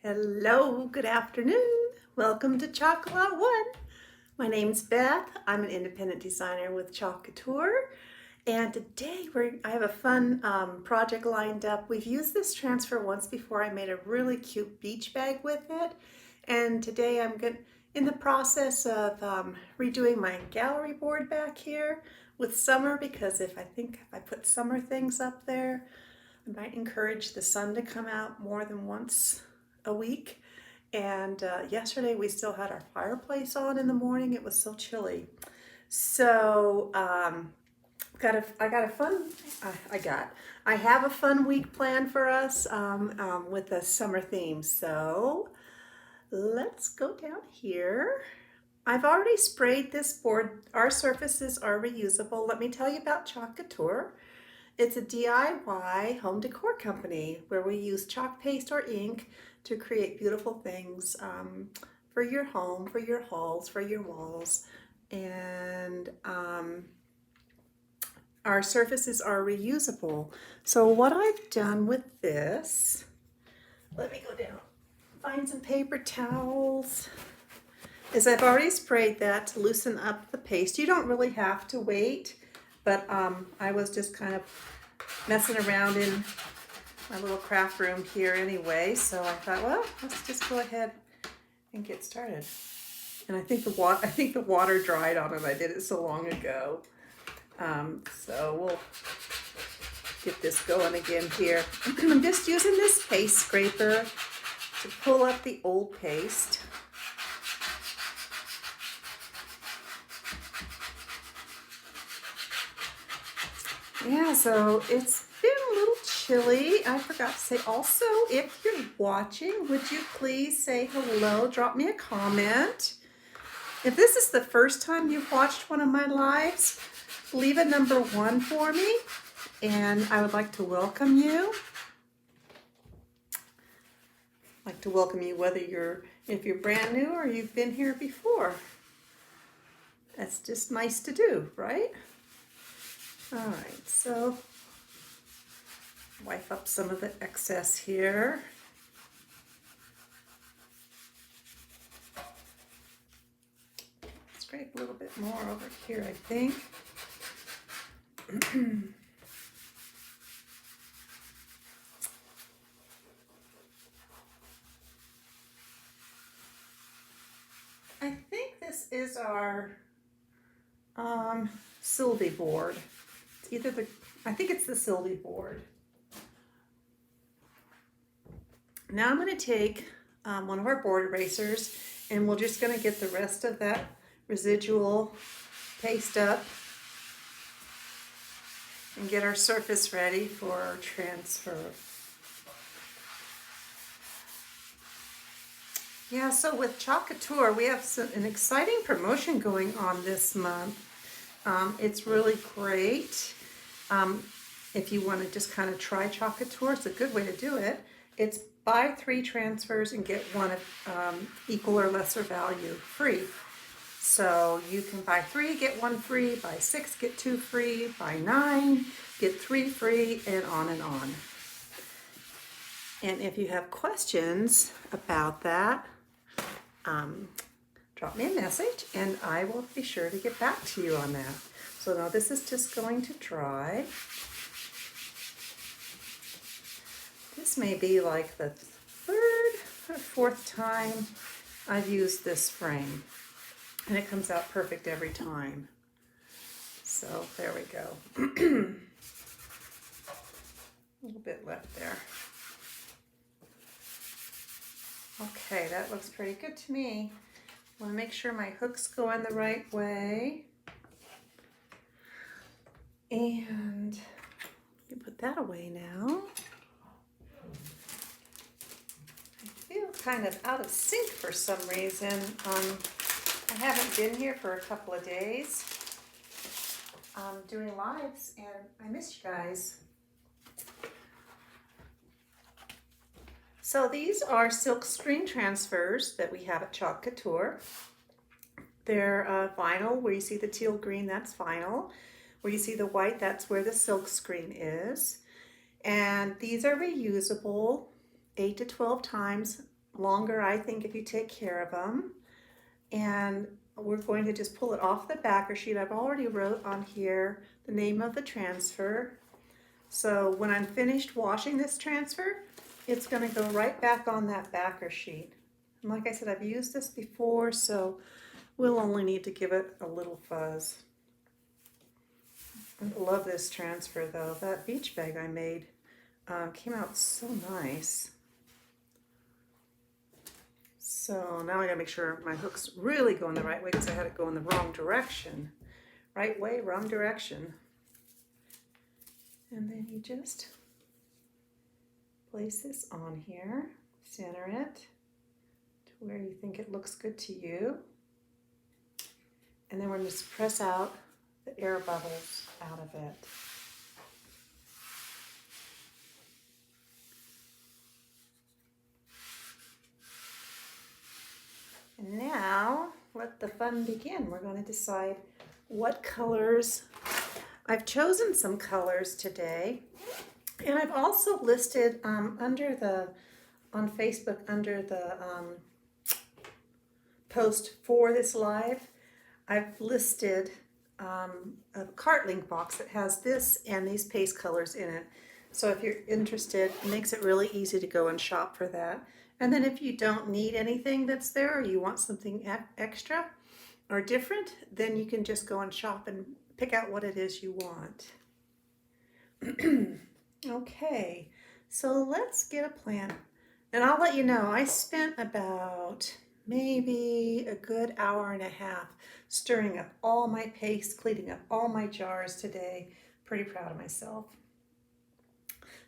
Hello, good afternoon. Welcome to Chocolate One. My name's Beth. I'm an independent designer with Couture. And today I have a fun project lined up. We've used this transfer once before. I made a really cute beach bag with it. And today I'm in the process of redoing my gallery board back here with summer, because if I put summer things up there, I might encourage the sun to come out more than once a week. And yesterday we still had our fireplace on in the morning. It was so chilly. So I have a fun week planned for us with the summer theme. So let's go down here. I've already sprayed this board. Our surfaces are reusable. Let me tell you about Couture. It's a DIY home decor company where we use chalk paste or ink to create beautiful things for your home, for your halls, for your walls. And our surfaces are reusable. So what I've done with this, let me go down, find some paper towels, is I've already sprayed that to loosen up the paste. You don't really have to wait, but I was just kind of messing around in my little craft room here anyway, so I thought, well, let's just go ahead and get started. And I think the water dried on it. I did it so long ago. So we'll get this going again here. I'm just using this paste scraper to pull up the old paste. Yeah, so it's been a little chilly. I forgot to say also, if you're watching, would you please say hello? Drop me a comment. If this is the first time you've watched one of my lives, leave a number 1 for me, and I would like to welcome you. I'd like to welcome you if you're brand new or you've been here before. That's just nice to do, right? All right, so wipe up some of the excess here. Scrape a little bit more over here, I think. I think this is our Sylvie board. I think it's the Sylvie board. Now I'm going to take one of our board erasers, and we're just going to get the rest of that residual paste up and get our surface ready for our transfer. Yeah, so with Couture, we have an exciting promotion going on this month. It's really great. If you want to just kind of try Couture, it's a good way to do it. It's buy 3 transfers and get one of equal or lesser value free. So you can buy 3, get 1 free, buy 6, get 2 free, buy 9, get 3 free, and on and on. And if you have questions about that, drop me a message and I will be sure to get back to you on that. So now this is just going to dry. This may be like the 3rd or 4th time I've used this frame, and it comes out perfect every time. So there we go. A little bit left there. Okay, that looks pretty good to me. I want to make sure my hooks go in the right way. And you put that away now. I feel kind of out of sync for some reason. I haven't been here for a couple of days doing lives, and I miss you guys. So these are silk screen transfers that we have at Couture. They're vinyl. Where you see the teal green, that's vinyl. Where you see the white, that's where the silk screen is. And these are reusable 8 to 12 times longer, I think, if you take care of them. And we're going to just pull it off the backer sheet. I've already wrote on here the name of the transfer. So when I'm finished washing this transfer, it's going to go right back on that backer sheet. And like I said, I've used this before, so we'll only need to give it a little fuzz. I love this transfer though. That beach bag I made came out so nice. So now I gotta make sure my hook's really going the right way because I had it go in the wrong direction. Right way, wrong direction. And then you just place this on here, center it to where you think it looks good to you. And then we're going to just press out the air bubbles out of it. And now let the fun begin. We're going to decide what colors. I've chosen some colors today, and I've also listed on Facebook under the post for this live, I've listed a cart link box that has this and these paste colors in it. So if you're interested, it makes it really easy to go and shop for that. And then if you don't need anything that's there, or you want something extra or different, then you can just go and shop and pick out what it is you want. Okay, so let's get a plan. And I'll let you know, I spent about maybe a good hour and a half stirring up all my paste, cleaning up all my jars today. Pretty proud of myself.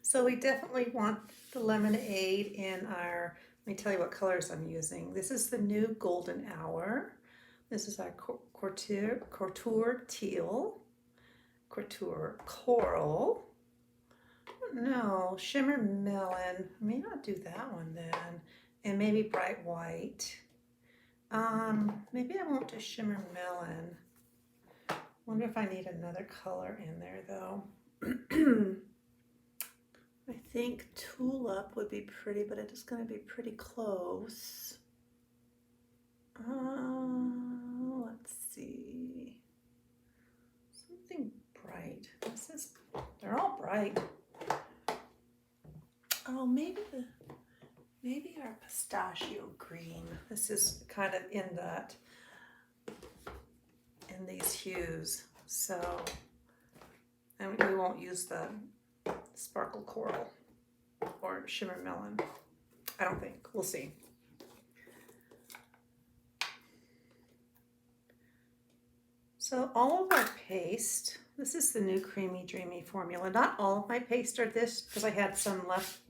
So we definitely want the lemonade in our, let me tell you what colors I'm using. This is the new Golden Hour. This is our Couture Teal, Couture Coral. No, Shimmer Melon. I may not do that one then. And maybe Bright White. Maybe I won't do Shimmer Melon. Wonder if I need another color in there though. I think Tulip would be pretty, but it is going to be pretty close. Let's see. Something bright. They're all bright. Oh, maybe our pistachio green. This is kind of in these hues. So, and we won't use the sparkle coral or shimmer melon. I don't think. We'll see. So all of our paste, this is the new Creamy Dreamy formula. Not all of my paste are this because I had some left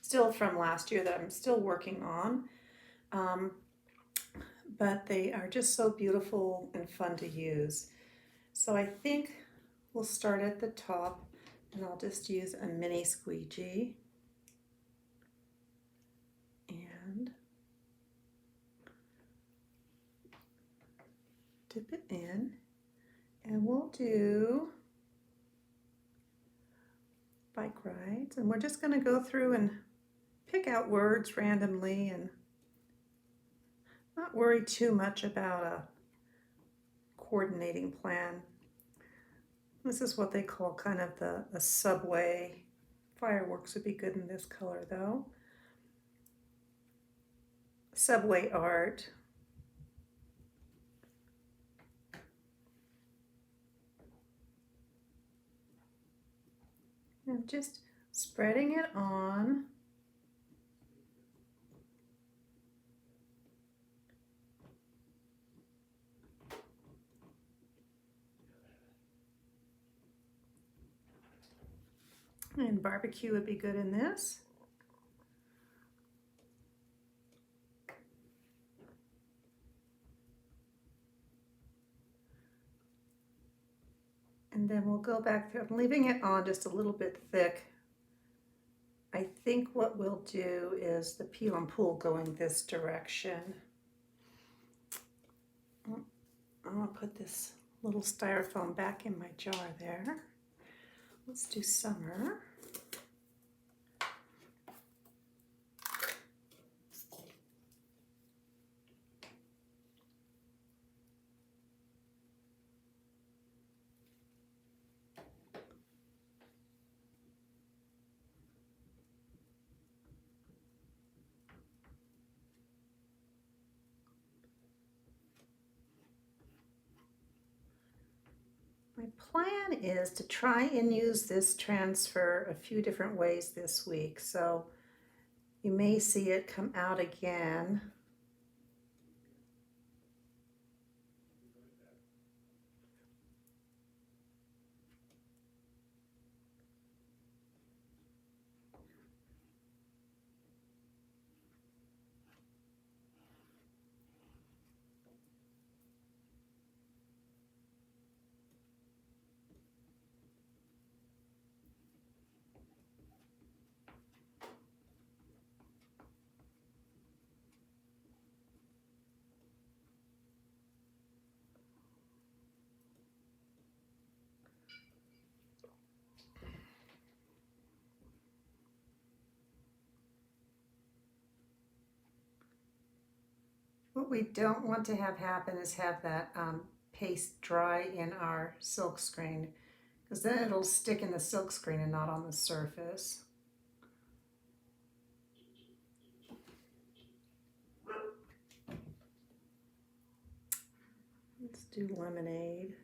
still from last year that I'm still working on. But they are just so beautiful and fun to use. So I think we'll start at the top and I'll just use a mini squeegee. And dip it in. And we'll do bike rides, and we're just going to go through and pick out words randomly and not worry too much about a coordinating plan. This is what they call kind of the subway. Fireworks would be good in this color though. Subway art. And just spreading it on. And barbecue would be good in this. And then we'll go back through. I'm leaving it on just a little bit thick. I think what we'll do is the peel and pull going this direction. I'm going to put this little styrofoam back in my jar there. Let's do summer. My plan is to try and use this transfer a few different ways this week, so you may see it come out again. What we don't want to have happen is have that paste dry in our silk screen, because then it'll stick in the silk screen and not on the surface. Let's do lemonade.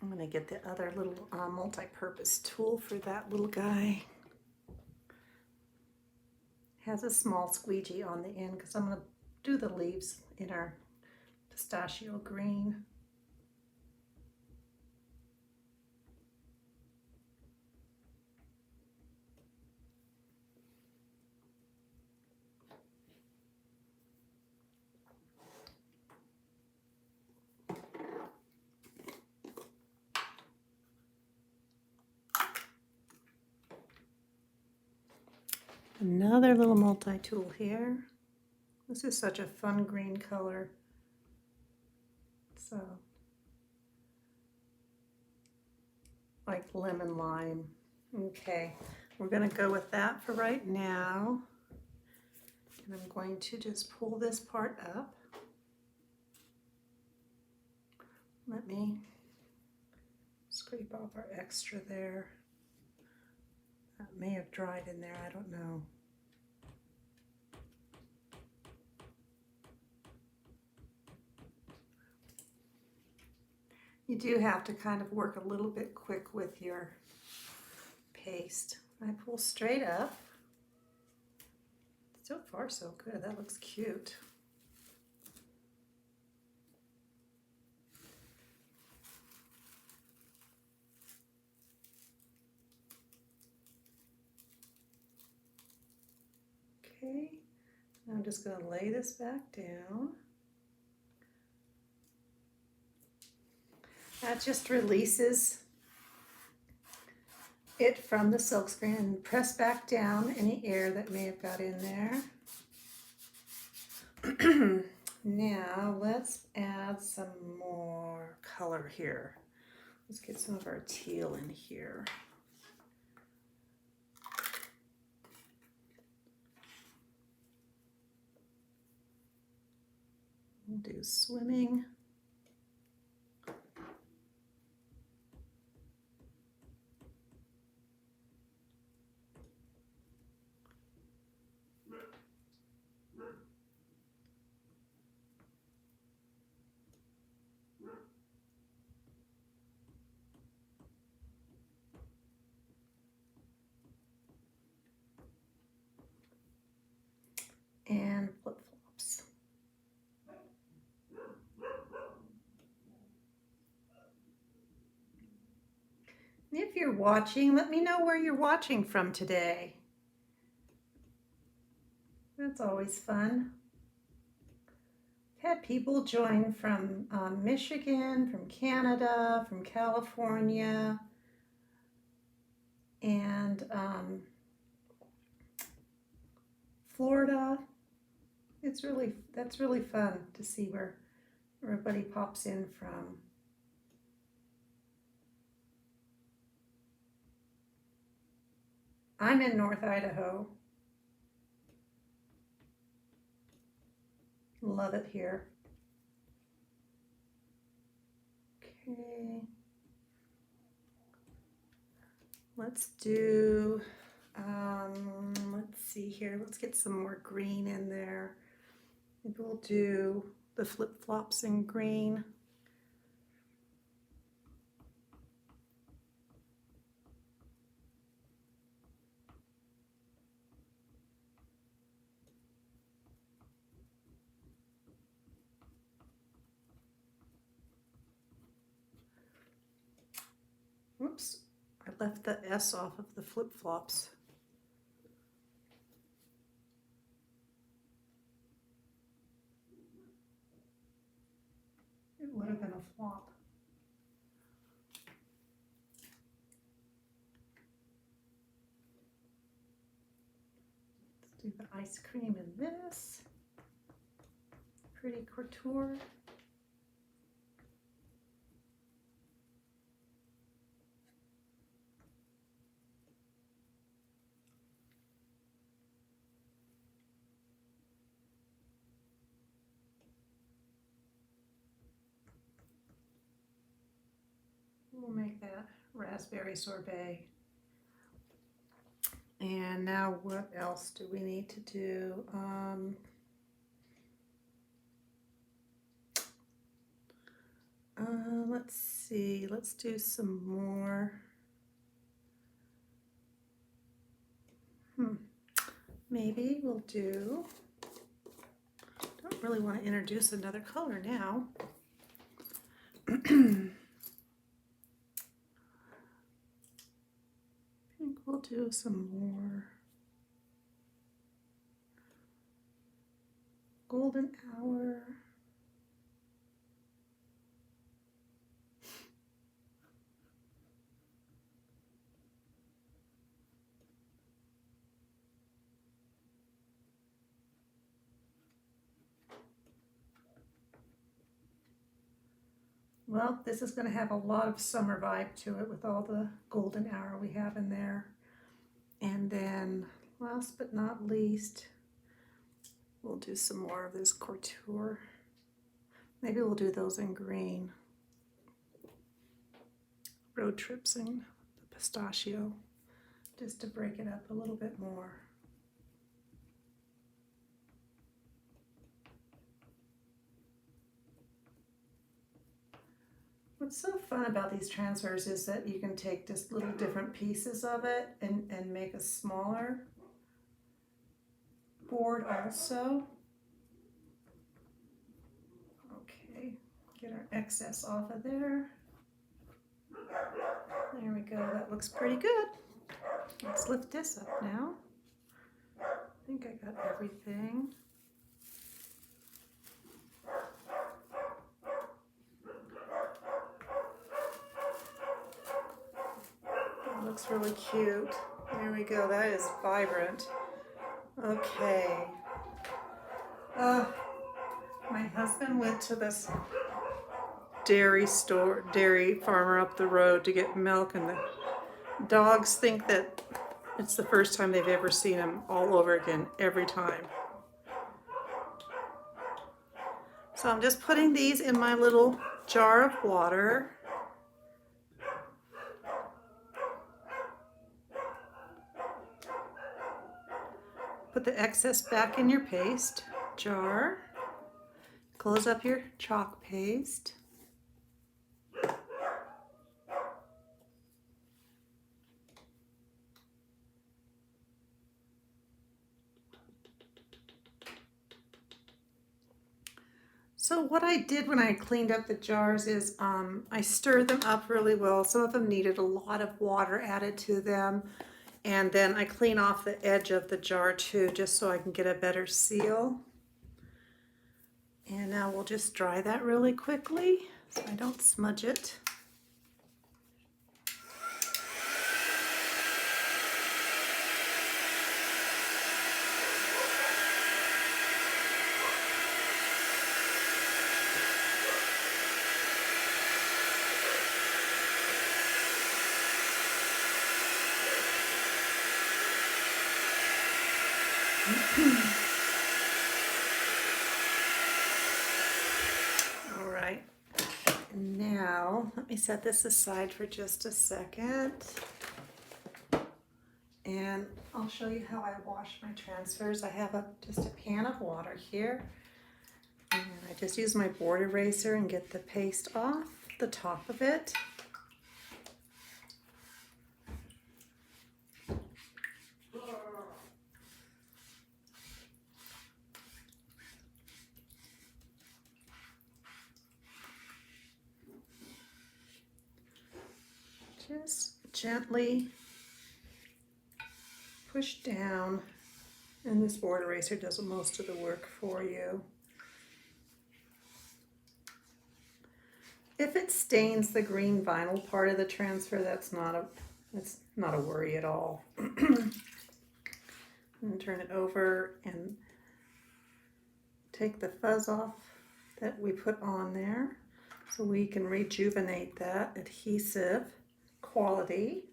I'm going to get the other little multi-purpose tool for that little guy. Has a small squeegee on the end because I'm going to do the leaves in our pistachio green. Another little multi-tool here. This is such a fun green color. So, like lemon lime. Okay, we're going to go with that for right now. And I'm going to just pull this part up. Let me scrape off our extra there. That may have dried in there, I don't know. You do have to kind of work a little bit quick with your paste. I pull straight up. So far so good, that looks cute. Okay, now I'm just going to lay this back down. That just releases it from the silk screen and press back down any air that may have got in there. Now let's add some more color here. Let's get some of our teal in here. We'll do swimming. And flip-flops. If you're watching, let me know where you're watching from today. That's always fun. I've had people join from Michigan, from Canada, from California, and Florida. That's really fun to see where everybody pops in from. I'm in North Idaho. Love it here. Okay. Let's do, let's see here. Let's get some more green in there. Maybe we'll do the flip-flops in green. Whoops, I left the S off of the flip-flops. It would have been a flop. Let's do the ice cream in this. Pretty couture. We'll make that raspberry sorbet. And now what else do we need to do? Let's see, let's do some more. Maybe we'll do, don't really want to introduce another color now. I think we'll do some more golden hour. Well, this is going to have a lot of summer vibe to it with all the golden hour we have in there. And then last but not least, we'll do some more of this couture. Maybe we'll do those in green. Road trips in the pistachio, just to break it up a little bit more. What's so fun about these transfers is that you can take just little different pieces of it and make a smaller board also. Okay, get our excess off of there. There we go, that looks pretty good. Let's lift this up now. I think I got everything. That looks really cute. There we go, that is vibrant. Okay. My husband went to this dairy farmer up the road to get milk, and the dogs think that it's the first time they've ever seen him all over again, every time. So I'm just putting these in my little jar of water. Put the excess back in your paste jar. Close up your chalk paste. So what I did when I cleaned up the jars is I stirred them up really well. Some of them needed a lot of water added to them. And then I clean off the edge of the jar too, just so I can get a better seal. And now we'll just dry that really quickly so I don't smudge it. All right. Now, let me set this aside for just a second. And I'll show you how I wash my transfers. I have just a pan of water here. And I just use my board eraser and get the paste off the top of it. Just gently push down, and this board eraser does most of the work for you. If it stains the green vinyl part of the transfer, that's not a worry at all. And turn it over and take the fuzz off that we put on there so we can rejuvenate that adhesive quality.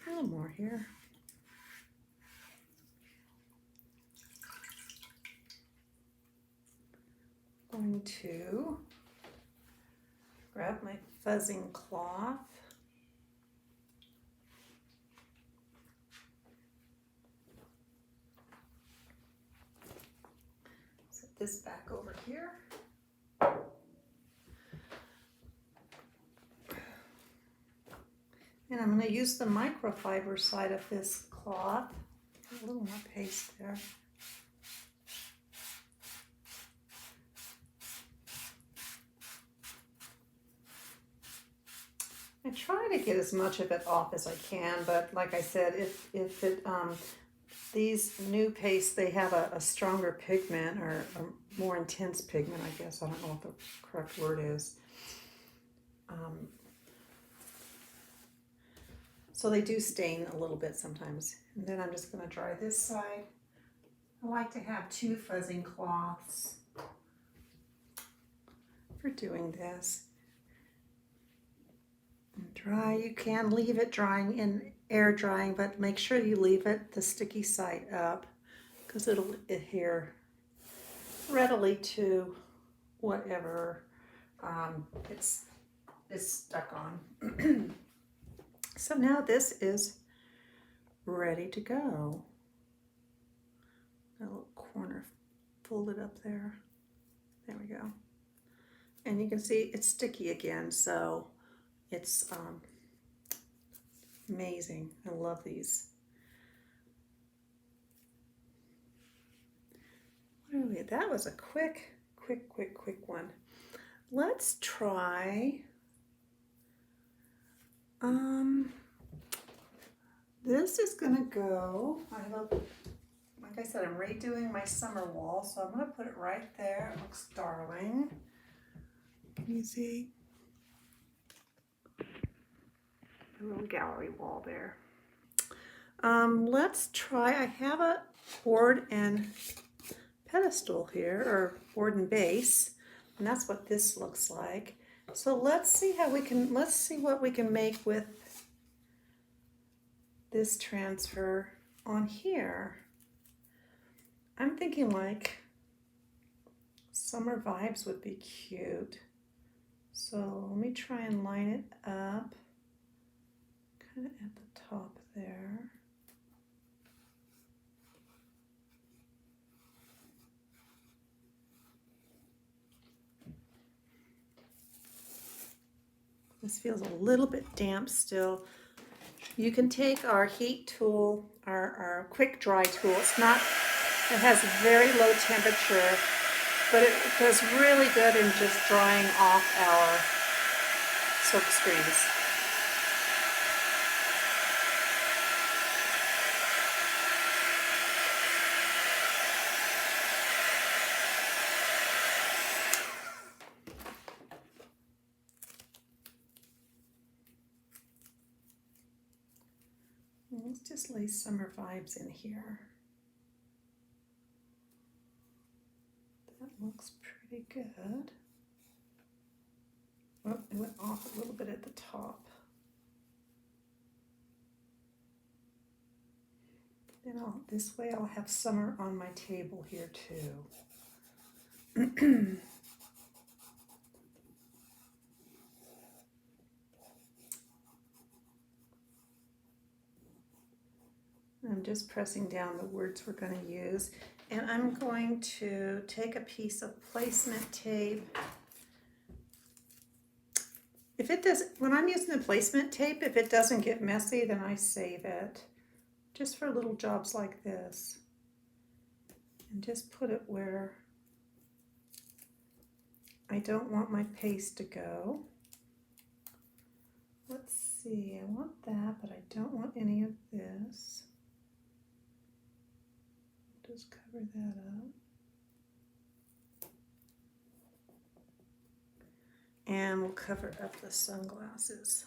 A little more here. Going to grab my fuzzing cloth. Set this back over here. And I'm going to use the microfiber side of this cloth. A little more paste there. I try to get as much of it off as I can, but like I said, if these new pastes, they have a stronger pigment or a more intense pigment, I guess. I don't know what the correct word is. So they do stain a little bit sometimes. And then I'm just going to dry this side. I like to have 2 fuzzing cloths for doing this. And dry, you can leave it drying in air drying, but make sure you leave it the sticky side up because it'll adhere readily to whatever it's stuck on. So now this is ready to go. Got a little corner folded up there. There we go. And you can see it's sticky again, so it's amazing. I love these. What are we? That was a quick one. Let's try this is gonna go, like I said, I'm redoing my summer wall, so I'm gonna put it right there. It looks darling. Can you see? A little gallery wall there. Let's try, I have a board and pedestal here, or board and base, and that's what this looks like. So let's see what we can make with this transfer on here. I'm thinking like summer vibes would be cute. So let me try and line it up kind of at the top there. This feels a little bit damp still. You can take our heat tool, our quick dry tool. It has a very low temperature, but it does really good in just drying off our silk screens. Let's just lay summer vibes in here. That looks pretty good. Oh, It went off a little bit at the top. Then this way I'll have summer on my table here too. I'm just pressing down the words we're going to use, and I'm going to take a piece of placement tape. If it does, when I'm using the placement tape, if it doesn't get messy, then I save it, just for little jobs like this, and just put it where I don't want my paste to go. Let's see, I want that, but I don't want any of this. Just cover that up. And we'll cover up the sunglasses.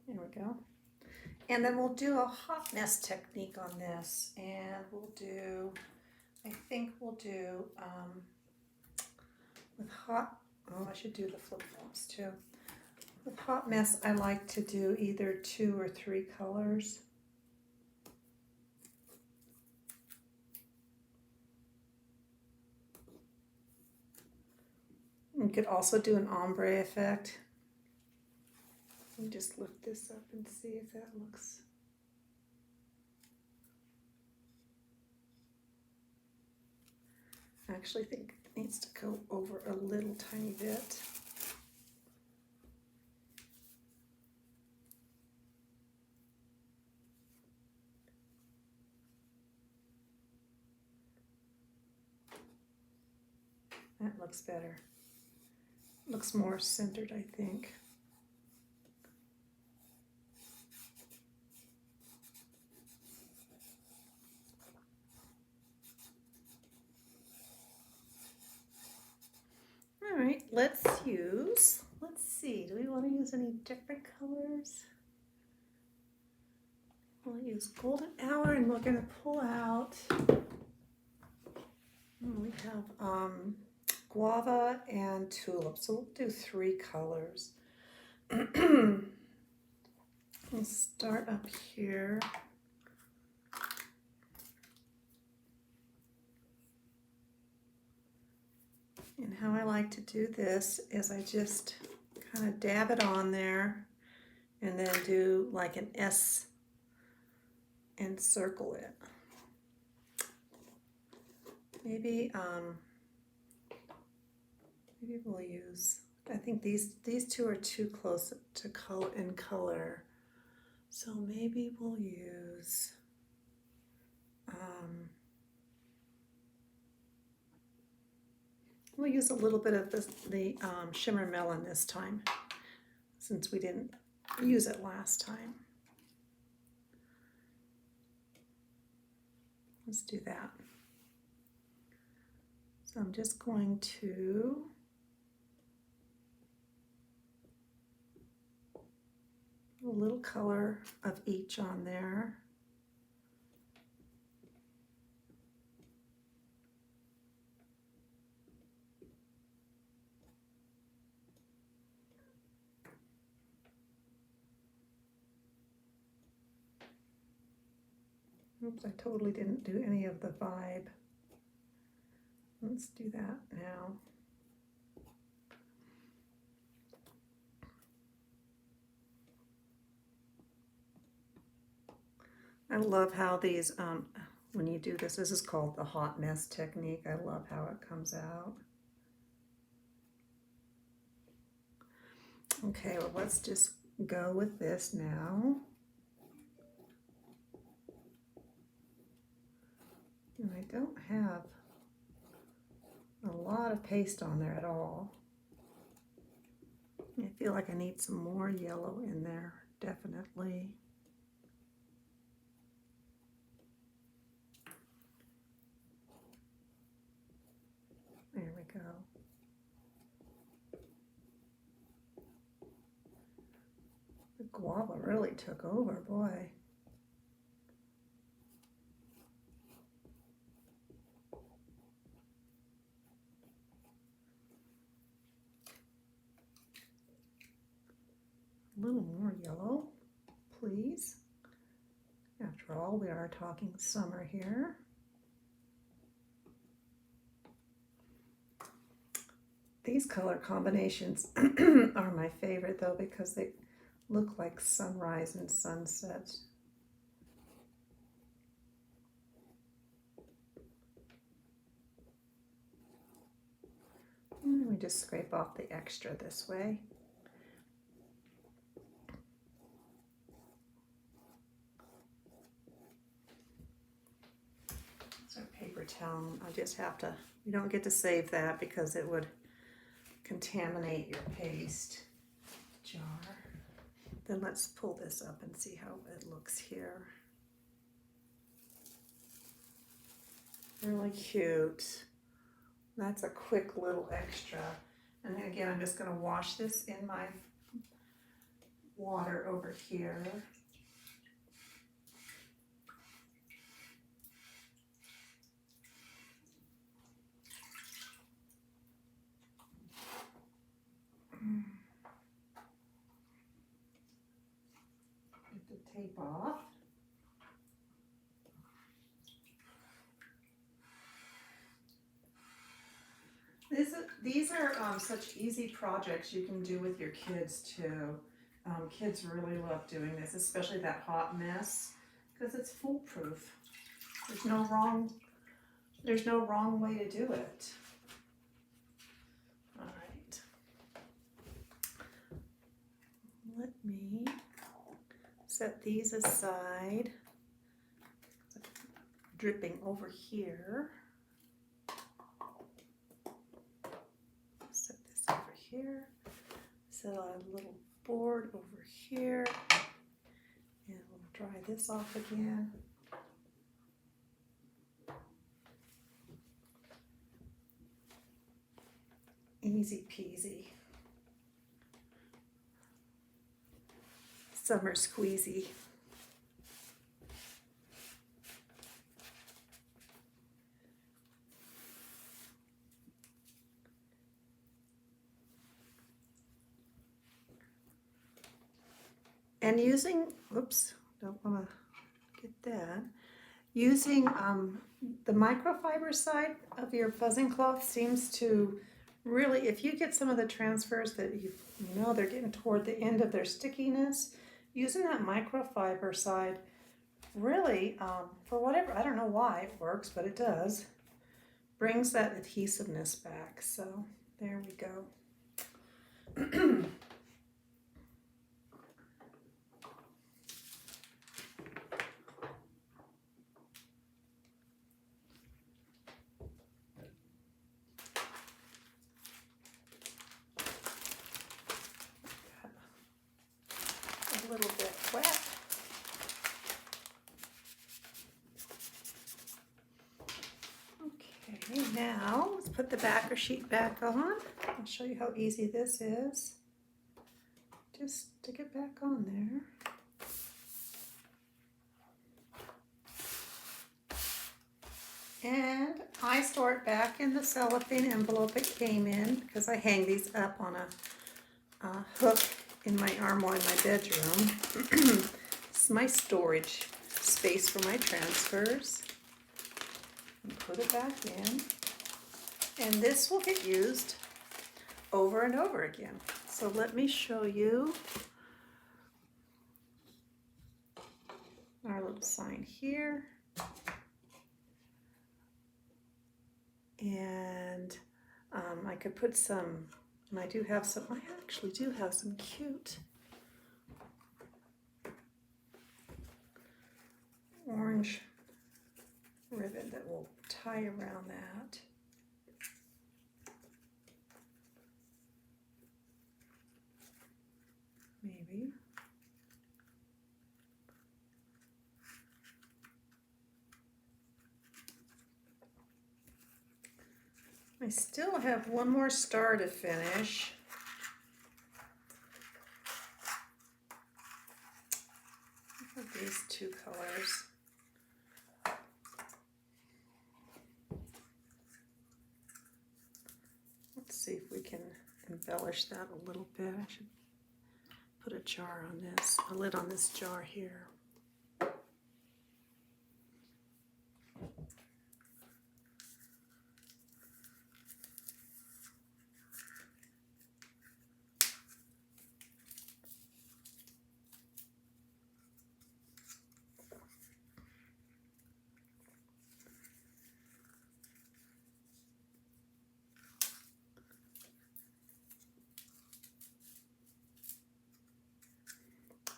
There we go. And then we'll do a hot mess technique on this, and we'll do, I think we'll do, with hot, oh, I should do the flip-flops too. With hot mess, I like to do either 2 or 3 colors. You could also do an ombre effect. Let me just lift this up and see if that looks. I actually think it needs to go over a little tiny bit. That looks better. Looks more centered, I think. All right, let's see, do we want to use any different colors? We'll use golden hour, and we're going to pull out, we have guava and tulip, so we'll do 3 colors. We'll start up here. And how I like to do this is I just kind of dab it on there and then do like an S and circle it. Maybe maybe we'll use, I think these 2 are too close to color. So maybe we'll use a little bit of the shimmer melon this time, since we didn't use it last time. Let's do that. So I'm just going to put a little color of each on there. Oops, I totally didn't do any of the vibe. Let's do that now. I love how these, when you do this is called the hot mess technique. I love how it comes out. Okay, well, let's just go with this now. And I don't have a lot of paste on there at all. I feel like I need some more yellow in there, definitely. There we go. guava really took over, boy. A little more yellow, please. After all, we are talking summer here. These color combinations are my favorite though, because they look like sunrise and sunset. And we just scrape off the extra this way. It's our paper towel. I just have to, you don't get to save that because it would contaminate your paste jar. Then let's pull this up and see how it looks here. Really cute. That's a quick little extra. And then again, I'm just going to wash this in my water over here. Get the tape off. These are such easy projects you can do with your kids too. Kids really love doing this, especially that hot mess, because it's foolproof. There's no wrong way to do it. All right. Let me set these aside. Dripping over here. Set this over here. Set a little board over here. And we'll dry this off again. Easy peasy. Summer squeezy. And using, oops, don't want to get that. Using the microfiber side of your fuzzing cloth seems to really, if you get some of the transfers that you know they're getting toward the end of their stickiness, using that microfiber side really, for whatever, I don't know why it works, but it does, brings that adhesiveness back. So there we go. A little bit wet. Okay, now let's put the backer sheet back on. I'll show you how easy this is. Just stick it back on there. And I store it back in the cellophane envelope it came in because I hang these up on a hook in my armoire in my bedroom. This is my storage space for my transfers. And put it back in. And this will get used over and over again. So let me show you our little sign here. And I could put some, and I actually do have some cute orange ribbon that will tie around that. Maybe. I still have one more star to finish. these two colors. Let's see if we can embellish that a little bit. I should put a jar on this, a lid on this jar here.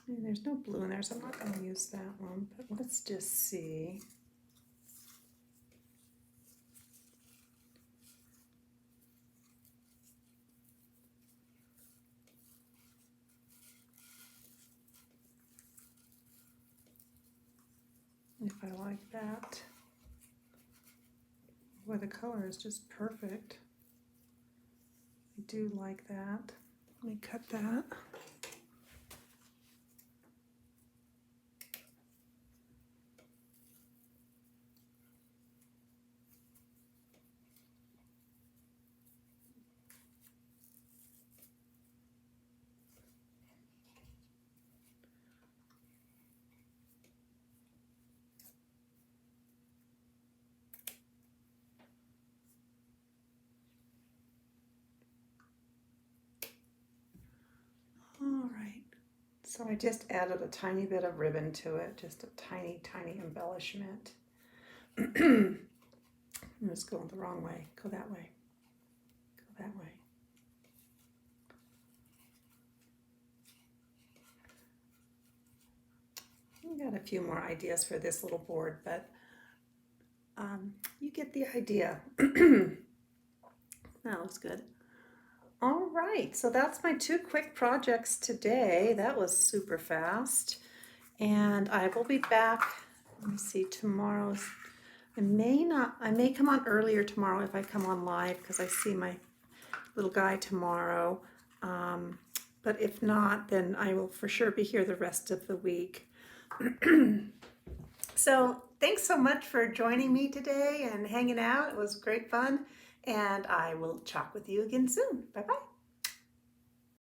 And there's no blue in there, so I'm not going to use that one, but let's just see. If I like that. Boy, the color is just perfect. I do like that. Let me cut that. All right, so I just added a tiny bit of ribbon to it, just a tiny, tiny embellishment. I'm just going the wrong way. Go that way. Go that way. I got a few more ideas for this little board, but you get the idea. That looks good. All right, so that's my 2 quick projects today. That was super fast. And I will be back, let me see, tomorrow's, I may come on earlier tomorrow if I come on live because I see my little guy tomorrow. But if not, then I will for sure be here the rest of the week. So thanks so much for joining me today and hanging out. It was great fun. And I will talk with you again soon. Bye-bye.